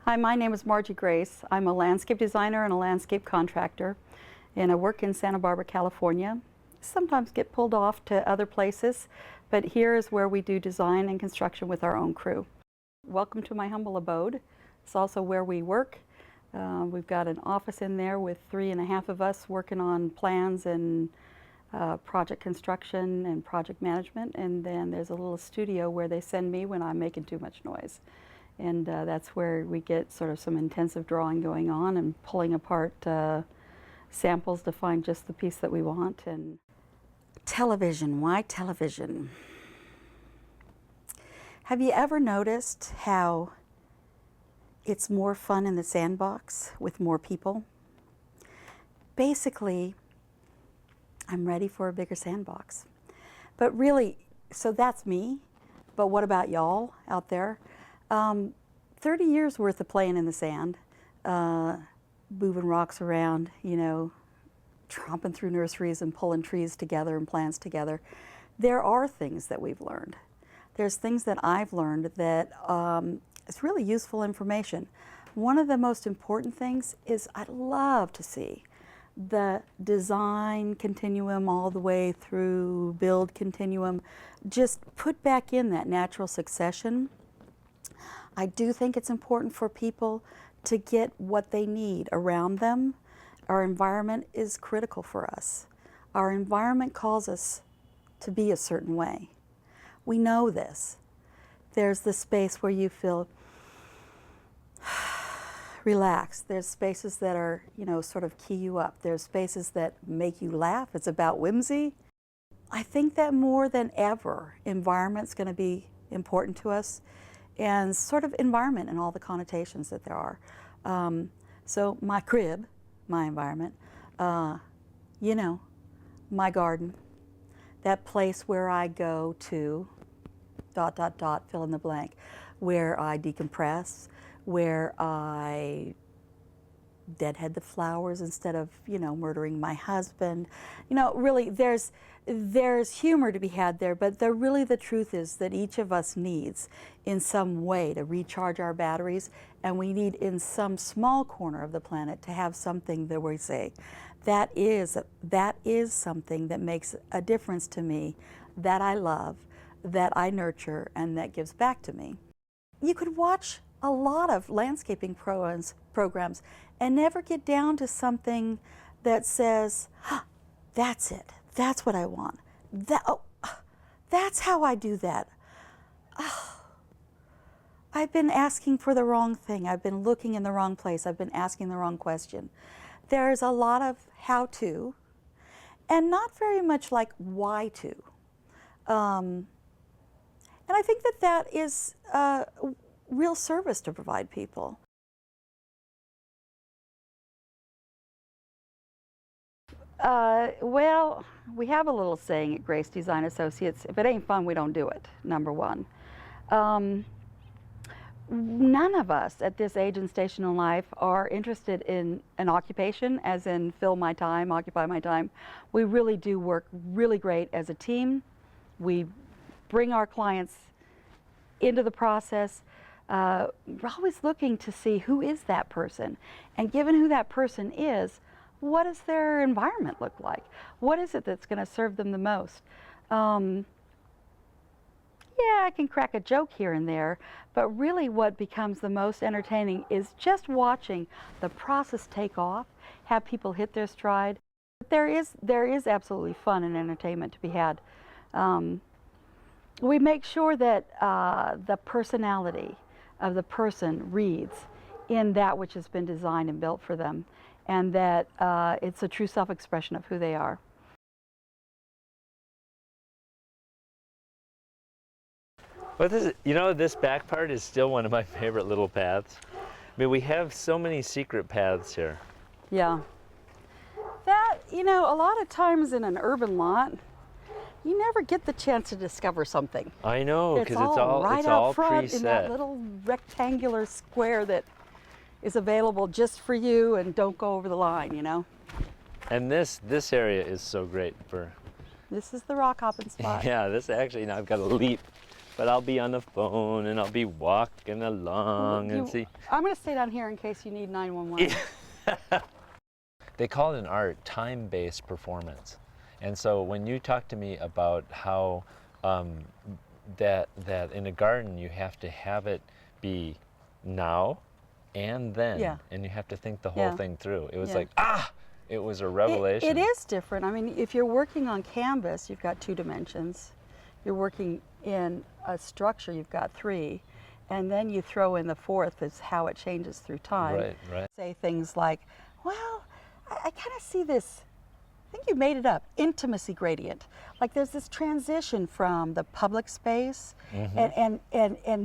Hi, my name is Margie Grace. I'm a landscape designer and a landscape contractor, and I work in Santa Barbara, California. Sometimes get pulled off to other places, but here is where we do design and construction with our own crew. Welcome to my humble abode. It's also where we work. We've got an office in there with 3.5 of us working on plans and project construction and project management, and then there's a little studio where they send me when I'm making too much noise. And that's where we get sort of some intensive drawing going on and pulling apart samples to find just the piece that we want. And television, why television? Have you ever noticed how it's more fun in the sandbox with more people? Basically, I'm ready for a bigger sandbox. But really, so that's me. But what about y'all out there? 30 years worth of playing in the sand, moving rocks around, you know, tromping through nurseries and pulling trees together and plants together. There are things that we've learned. There's things that I've learned that it's really useful information. One of the most important things is I'd love to see the design continuum all the way through build continuum, just put back in that natural succession. I do think it's important for people to get what they need around them. Our environment is critical for us. Our environment calls us to be a certain way. We know this. There's the space where you feel relaxed. There's spaces that are, you know, sort of key you up. There's spaces that make you laugh. It's about whimsy. I think that more than ever, environment's going to be important to us, and sort of environment and all the connotations that there are. So my crib, my environment, you know, my garden, that place where I go to, ... fill in the blank, where I decompress, where I deadhead the flowers instead of, you know, murdering my husband. You know, really, there's humor to be had there, but really the truth is that each of us needs in some way to recharge our batteries, and we need in some small corner of the planet to have something that we say, that is something that makes a difference to me, that I love, that I nurture, and that gives back to me. You could watch a lot of landscaping programs and never get down to something that says, that's it, that's what I want, that's how I do that. I've been asking for the wrong thing, I've been looking in the wrong place, I've been asking the wrong question. There's a lot of how to, and not very much like why to. And I think that that is real service to provide people. Well, we have a little saying at Grace Design Associates, if it ain't fun, we don't do it, number one. None of us at this age and station in life are interested in an occupation, as in fill my time, occupy my time. We really do work really great as a team. We bring our clients into the process. We're always looking to see who is that person, and given who that person is, what does their environment look like? What is it that's going to serve them the most? Yeah, I can crack a joke here and there, but really what becomes the most entertaining is just watching the process take off, have people hit their stride. There is absolutely fun and entertainment to be had. We make sure that the personality of the person reads in that which has been designed and built for them, and that it's a true self-expression of who they are. Well, this back part is still one of my favorite little paths. I mean, we have so many secret paths here. Yeah. That, you know, a lot of times in an urban lot, you never get the chance to discover something. I know, because it's all right out front preset. In that little rectangular square that is available just for you, and don't go over the line, you know. And this area is so great for. This is the rock hopping spot. Yeah, this actually, now I've got to leap but I'll be on the phone and I'll be walking along and see. I'm going to stay down here in case you need 911. They call it in art time-based performance. And so when you talk to me about how that in a garden you have to have it be now and then, Yeah. and you have to think the whole Yeah. thing through. It was Yeah. like, it was a revelation. It is different. I mean, if you're working on canvas, you've got 2 dimensions. You're working in a structure, you've got 3. And then you throw in the 4th is how it changes through time. Right, right. Say things like, well, I kind of see this, I think you made it up, intimacy gradient. Like there's this transition from the public space and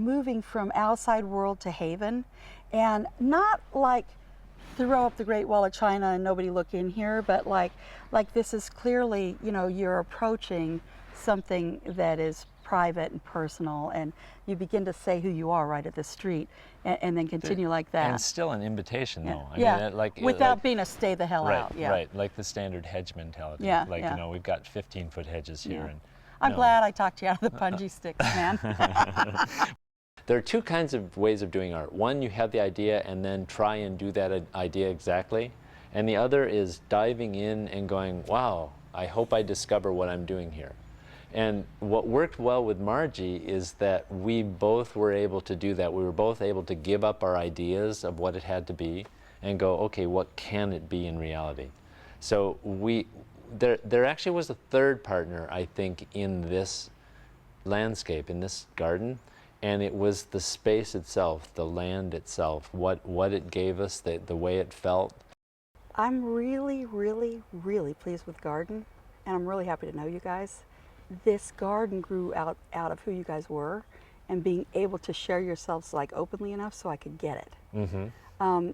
moving from outside world to haven. And not like throw up the Great Wall of China and nobody look in here, but like this is clearly, you know, you're approaching something that is private and personal, and you begin to say who you are right at the street, and then continue like that. And still an invitation, though. Yeah, I mean, like without being a stay the hell right, out. Yeah. right, like the standard hedge mentality. Yeah, like yeah. you know, we've got 15-foot hedges here, Yeah. and I'm no. glad I talked you out of the punji sticks, man. There are 2 kinds of ways of doing art. One, you have the idea and then try and do that idea exactly. And the other is diving in and going, wow, I hope I discover what I'm doing here. And what worked well with Margie is that we both were able to do that. We were both able to give up our ideas of what it had to be and go, okay, what can it be in reality? So there actually was a 3rd partner, I think, in this landscape, in this garden, and it was the space itself, the land itself, what it gave us, the way it felt. I'm really, really, really pleased with Garden, and I'm really happy to know you guys. This garden grew out of who you guys were, and being able to share yourselves like openly enough so I could get it. Mm-hmm.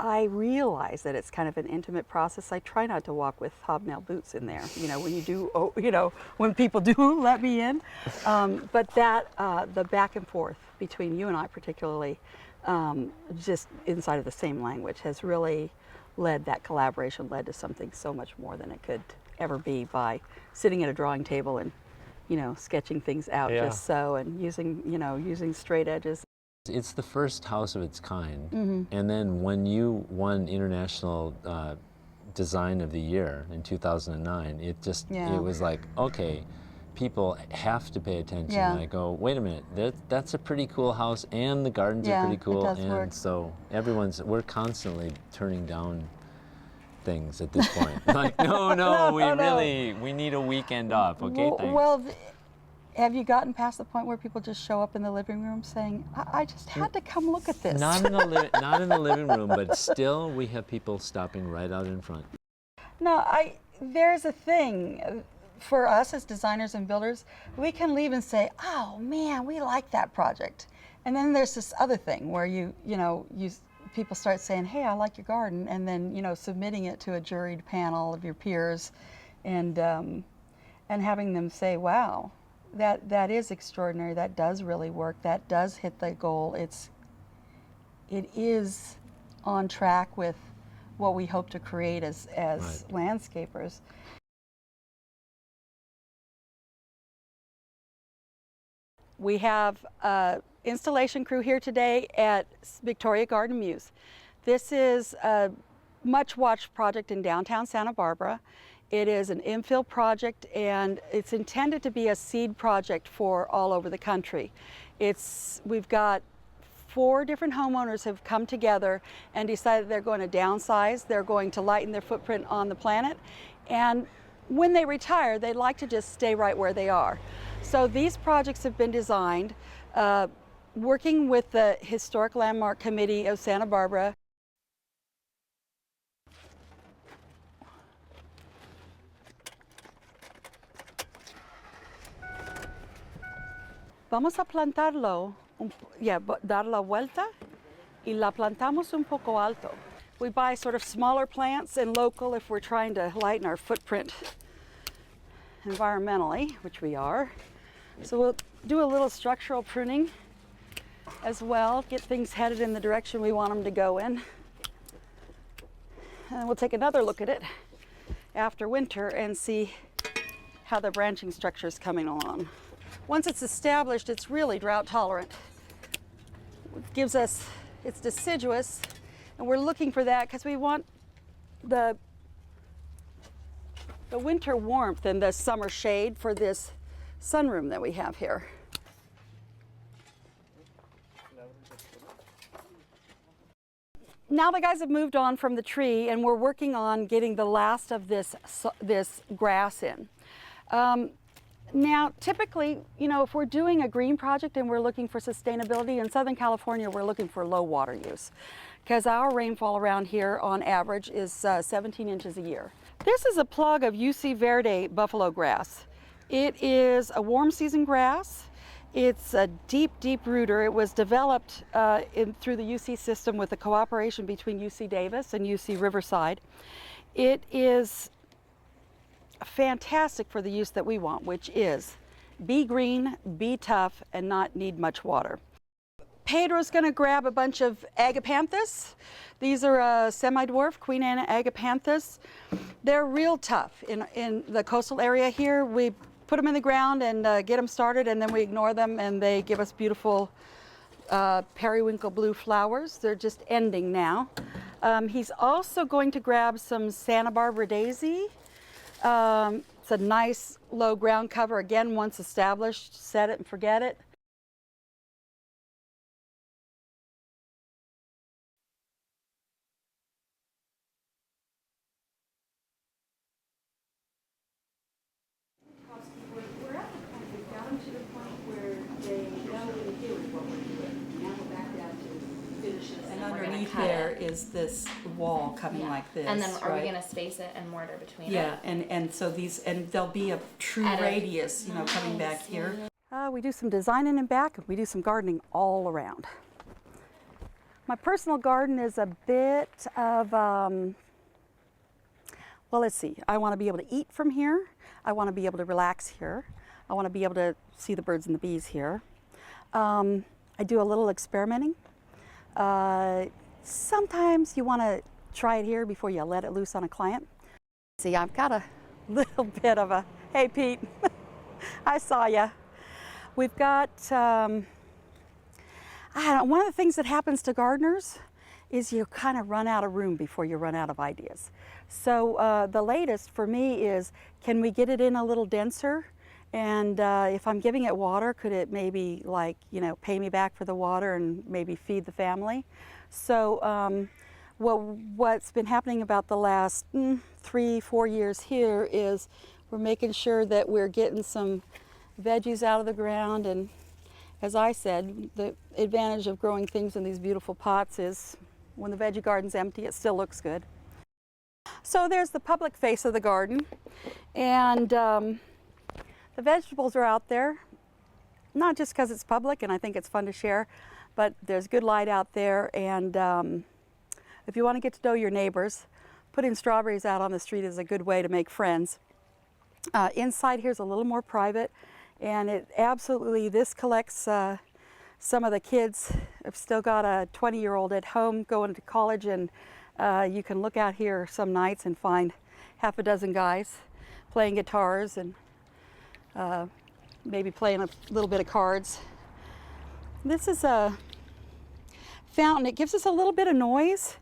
I realize that it's kind of an intimate process. I try not to walk with hobnail boots in there. You know, when you do, you know, when people do let me in. But that the back and forth between you and I, particularly, just inside of the same language, has really led to something so much more than it could ever be by sitting at a drawing table and, you know, sketching things out just so, and using straight edges. It's the first house of its kind. And then when you won International Design of the Year in 2009, it was like, okay, people have to pay attention. Yeah. And I go, wait a minute, that's a pretty cool house, and the gardens are pretty cool. It does work. So we're constantly turning down things at this point. Like, we need a weekend off. Okay, thanks. Well, have you gotten past the point where people just show up in the living room saying, I just had to come look at this? Not in the living room, but still we have people stopping right out in front. No, there's a thing. For us as designers and builders, we can leave and say, oh man, we like that project. And then there's this other thing where people start saying, hey, I like your garden, and then, you know, submitting it to a juried panel of your peers, and having them say, wow, that is extraordinary, that does really work, that does hit the goal, it is on track with what we hope to create as landscapers. We have an installation crew here today at Victoria Garden Muse. This is a much watched project in downtown Santa Barbara. It is an infill project, and it's intended to be a seed project for all over the country. We've got 4 different homeowners have come together and decided they're going to downsize, they're going to lighten their footprint on the planet, and when they retire, they'd like to just stay right where they are. So these projects have been designed working with the Historic Landmark Committee of Santa Barbara. Vamos a plantarlo, dar la vuelta y la plantamos un poco alto. We buy sort of smaller plants and local if we're trying to lighten our footprint environmentally, which we are. So we'll do a little structural pruning as well, get things headed in the direction we want them to go in. And we'll take another look at it after winter and see how the branching structure is coming along. once it's established, it's really drought tolerant. It gives us, it's deciduous, and we're looking for that because we want the winter warmth and the summer shade for this sunroom that we have here. Now the guys have moved on from the tree and we're working on getting the last of this grass in. Now typically, you know, if we're doing a green project and we're looking for sustainability, in Southern California we're looking for low water use because our rainfall around here on average is 17 inches a year. This is a plug of UC Verde buffalo grass. It is a warm season grass. It's a deep, deep rooter. It was developed through the UC system with the cooperation between UC Davis and UC Riverside. It is fantastic for the use that we want, which is be green, be tough, and not need much water. Pedro's going to grab a bunch of agapanthus. These are semi-dwarf Queen Anne agapanthus. They're real tough in the coastal area here. We put them in the ground and get them started, and then we ignore them, and they give us beautiful periwinkle blue flowers. They're just ending now. He's also going to grab some Santa Barbara daisy. It's a nice low ground cover. Again, once established, set it and forget it. And underneath there is this wall coming like this. And then are right? we going to space it and mortar between it? Yeah, and so these, and there'll be a true radius, you know, coming back here. We do some designing in back, and we do some gardening all around. My personal garden is a bit of, well, let's see. I want to be able to eat from here. I want to be able to relax here. I want to be able to see the birds and the bees here. I do a little experimenting. Sometimes you want to try it here before you let it loose on a client. See, I've got a little bit of a, hey Pete, I saw ya. We've got, I don't know, one of the things that happens to gardeners is you kind of run out of room before you run out of ideas. So the latest for me is, can we get it in a little denser? And if I'm giving it water, could it maybe, like, you know, pay me back for the water and maybe feed the family? So what's been happening about the last 3-4 years here is we're making sure that we're getting some veggies out of the ground. And as I said, the advantage of growing things in these beautiful pots is when the veggie garden's empty, it still looks good. So there's the public face of the garden. And the vegetables are out there, not just because it's public and I think it's fun to share, but there's good light out there. And if you want to get to know your neighbors, putting strawberries out on the street is a good way to make friends. Inside here's a little more private, and it absolutely, this collects some of the kids. I've still got a 20-year-old at home going to college, and you can look out here some nights and find half a dozen guys playing guitars and maybe playing a little bit of cards. This is a fountain. It gives us a little bit of noise.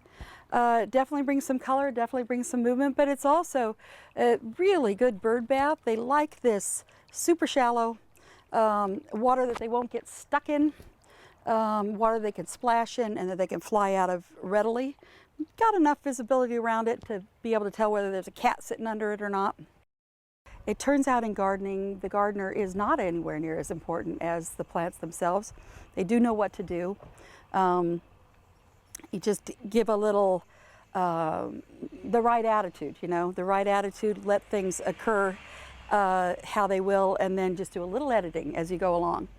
It definitely brings some color, definitely brings some movement, but it's also a really good bird bath. They like this super shallow water that they won't get stuck in, water they can splash in and that they can fly out of readily. Got enough visibility around it to be able to tell whether there's a cat sitting under it or not. It turns out in gardening, the gardener is not anywhere near as important as the plants themselves. They do know what to do. You just give a little, the right attitude, you know, the right attitude, let things occur how they will, and then just do a little editing as you go along.